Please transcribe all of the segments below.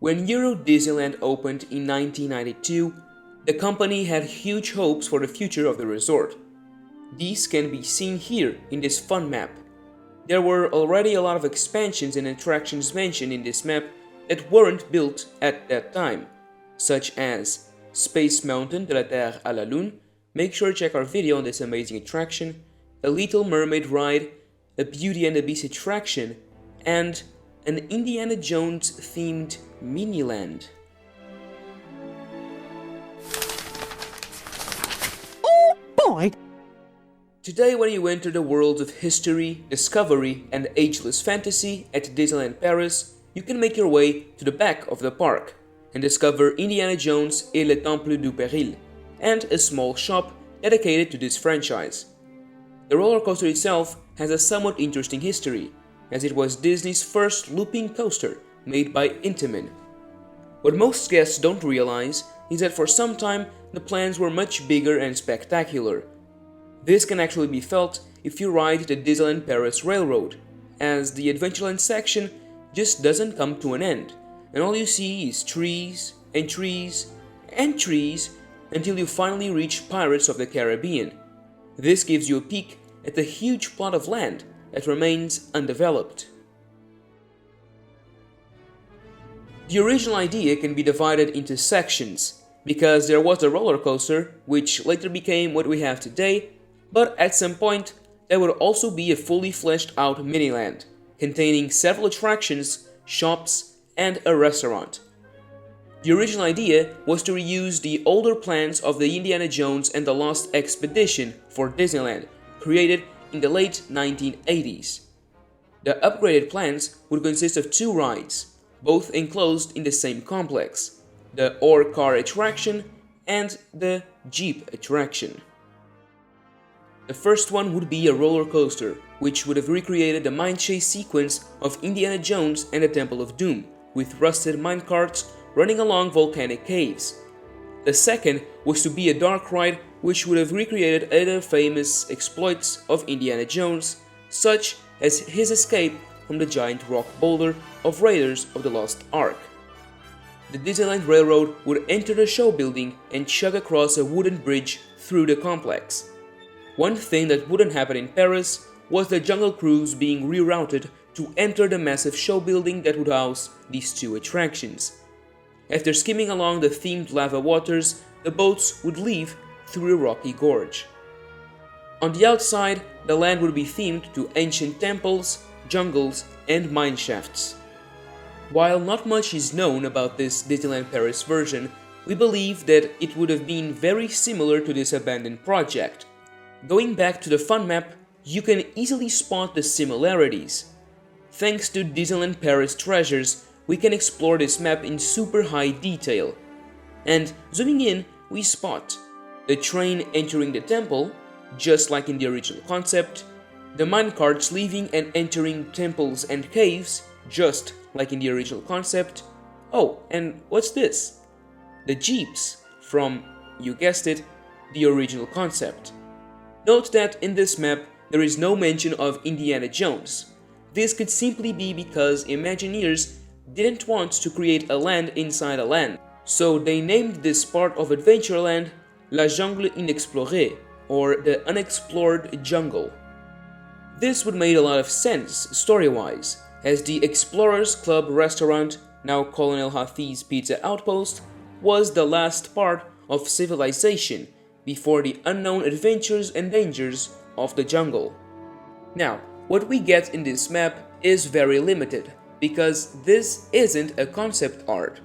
When Euro Disneyland opened in 1992, the company had huge hopes for the future of the resort. These can be seen here in this fun map. There were already a lot of expansions and attractions mentioned in this map that weren't built at that time, such as Space Mountain de la Terre à la Lune. Make sure to check our video on this amazing attraction, a Little Mermaid ride, a Beauty and the Beast attraction, and an Indiana Jones themed Miniland. Oh boy! Today, when you enter the worlds of history, discovery, and ageless fantasy at Disneyland Paris, you can make your way to the back of the park and discover Indiana Jones et le Temple du Péril, and a small shop dedicated to this franchise. The roller coaster itself has a somewhat interesting history, as it was Disney's first looping coaster made by Intamin. What most guests don't realize is that for some time the plans were much bigger and spectacular. This can actually be felt if you ride the Disneyland Paris Railroad, as the Adventureland section just doesn't come to an end, and all you see is trees and trees and trees until you finally reach Pirates of the Caribbean. This gives you a peek at the huge plot of land that remains undeveloped. The original idea can be divided into sections, because there was a roller coaster, which later became what we have today, but at some point there would also be a fully fleshed out Miniland, containing several attractions, shops, and a restaurant. The original idea was to reuse the older plans of the Indiana Jones and the Lost Expedition for Disneyland, created in the late 1980s. The upgraded plans would consist of two rides, both enclosed in the same complex, the Ore Car attraction and the Jeep attraction. The first one would be a roller coaster, which would have recreated the mine chase sequence of Indiana Jones and the Temple of Doom, with rusted minecarts running along volcanic caves. The second was to be a dark ride which would have recreated other famous exploits of Indiana Jones, such as his escape from the giant rock boulder of Raiders of the Lost Ark. The Disneyland Railroad would enter the show building and chug across a wooden bridge through the complex. One thing that wouldn't happen in Paris was the Jungle Cruise being rerouted to enter the massive show building that would house these two attractions. After skimming along the themed lava waters, the boats would leave through a rocky gorge. On the outside, the land would be themed to ancient temples, jungles, and mine shafts. While not much is known about this Disneyland Paris version, we believe that it would have been very similar to this abandoned project. Going back to the fun map, you can easily spot the similarities. Thanks to Disneyland Paris Treasures, we can explore this map in super high detail. And zooming in, we spot the train entering the temple, just like in the original concept, the minecarts leaving and entering temples and caves, just like in the original concept. Oh, and what's this? The jeeps from, you guessed it, the original concept. Note that in this map there is no mention of Indiana Jones. This could simply be because Imagineers didn't want to create a land inside a land, so they named this part of Adventureland La Jungle Inexplorée, or the Unexplored Jungle. This would make a lot of sense story-wise, as the Explorers Club restaurant, now Colonel Hafiz Pizza Outpost, was the last part of civilization before the unknown adventures and dangers of the jungle. Now, what we get in this map is very limited, because this isn't a concept art.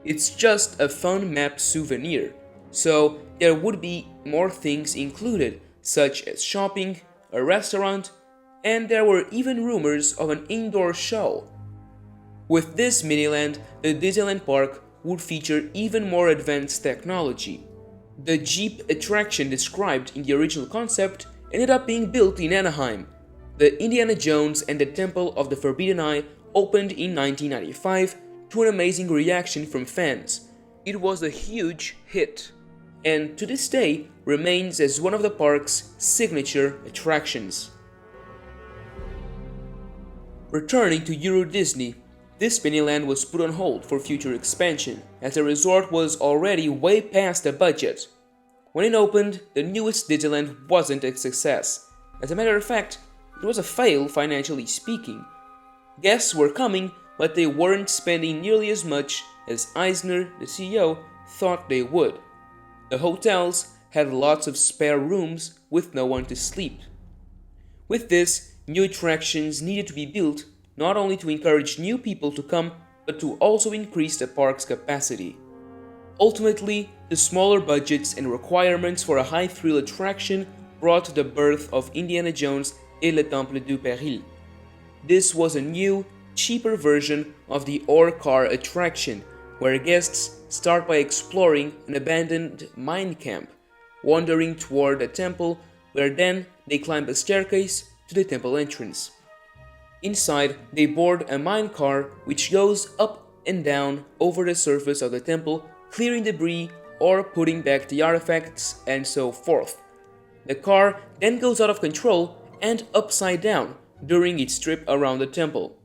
It's just a fun map souvenir, so there would be more things included, such as shopping, a restaurant, and there were even rumors of an indoor show. With this Miniland, the Disneyland Park would feature even more advanced technology. The Jeep attraction described in the original concept ended up being built in Anaheim. The Indiana Jones and the Temple of the Forbidden Eye opened in 1995 to an amazing reaction from fans. It was a huge hit, and to this day remains as one of the park's signature attractions. Returning to Euro Disney, This Miniland was put on hold for future expansion, as the resort was already way past the budget. When it opened, the newest Disneyland wasn't a success. As a matter of fact, it was a fail financially speaking. Guests were coming, but they weren't spending nearly as much as Eisner, the CEO, thought they would. The hotels had lots of spare rooms with no one to sleep. With this, new attractions needed to be built, not only to encourage new people to come, but to also increase the park's capacity. Ultimately, the smaller budgets and requirements for a high-thrill attraction brought the birth of Indiana Jones et le Temple du Péril. This was a new, cheaper version of the Ore Car attraction, where guests start by exploring an abandoned mine camp, wandering toward a temple, where then they climb a staircase to the temple entrance. Inside, they board a mine car which goes up and down over the surface of the temple, clearing debris or putting back the artifacts and so forth. The car then goes out of control and upside down during its trip around the temple.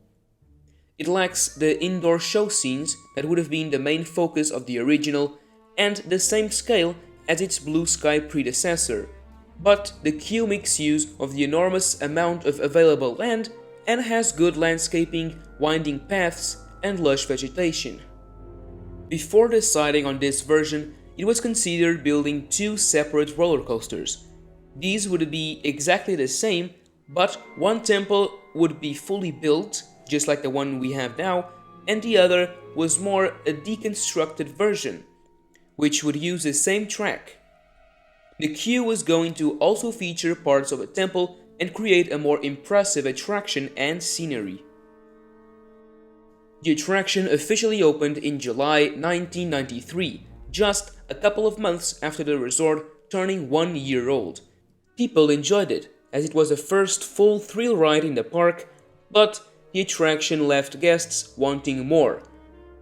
It lacks the indoor show scenes that would have been the main focus of the original and the same scale as its Blue Sky predecessor, but the queue makes use of the enormous amount of available land and has good landscaping, winding paths, and lush vegetation. Before deciding on this version, it was considered building two separate roller coasters. These would be exactly the same, but one temple would be fully built, just like the one we have now, and the other was more a deconstructed version, which would use the same track. The queue was going to also feature parts of a temple and create a more impressive attraction and scenery. The attraction officially opened in July 1993, just a couple of months after the resort turning 1 year old. People enjoyed it, as it was the first full thrill ride in the park, but the attraction left guests wanting more.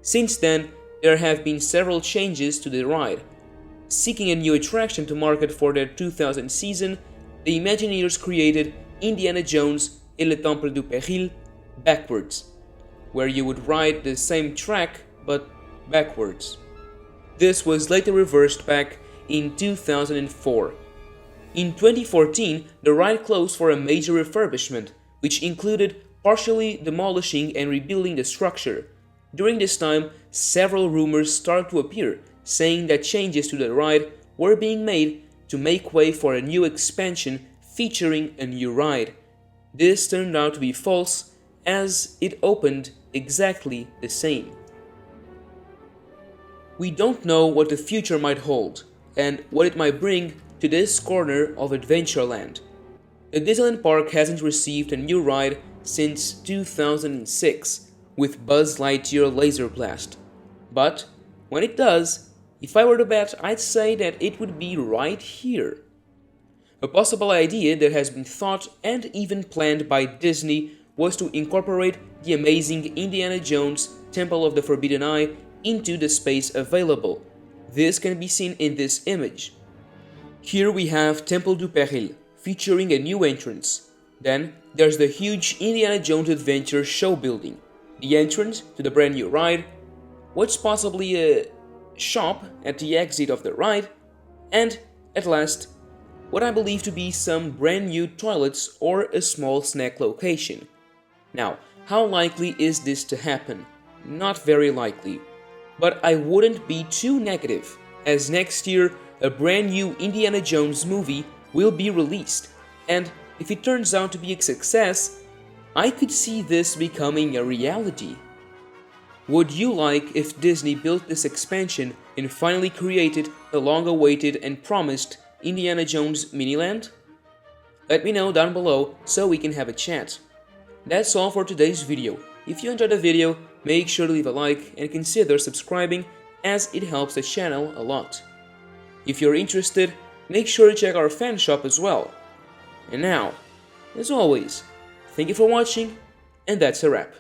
Since then, there have been several changes to the ride. Seeking a new attraction to market for their 2000 season, the Imagineers created Indiana Jones et le Temple du Péril backwards, where you would ride the same track but backwards. This was later reversed back in 2004. In 2014, the ride closed for a major refurbishment, which included partially demolishing and rebuilding the structure. During this time, several rumors started to appear, saying that changes to the ride were being made to make way for a new expansion featuring a new ride. This turned out to be false, as it opened exactly the same. We don't know what the future might hold, and what it might bring to this corner of Adventureland. The Disneyland Park hasn't received a new ride since 2006 with Buzz Lightyear Laser Blast. But when it does, if I were to bet, I'd say that it would be right here. A possible idea that has been thought and even planned by Disney was to incorporate the amazing Indiana Jones Temple of the Forbidden Eye into the space available. This can be seen in this image. Here we have Temple du Péril, featuring a new entrance. Then there's the huge Indiana Jones Adventure show building, the entrance to the brand new ride, what's possibly a shop at the exit of the ride, and, at last, what I believe to be some brand new toilets or a small snack location. Now, how likely is this to happen? Not very likely. But I wouldn't be too negative, as next year a brand new Indiana Jones movie will be released, and if it turns out to be a success, I could see this becoming a reality. Would you like if Disney built this expansion and finally created the long-awaited and promised Indiana Jones Miniland? Let me know down below so we can have a chat. That's all for today's video. If you enjoyed the video, make sure to leave a like and consider subscribing, as it helps the channel a lot. If you're interested, make sure to check our fan shop as well. And now, as always, thank you for watching, and that's a wrap.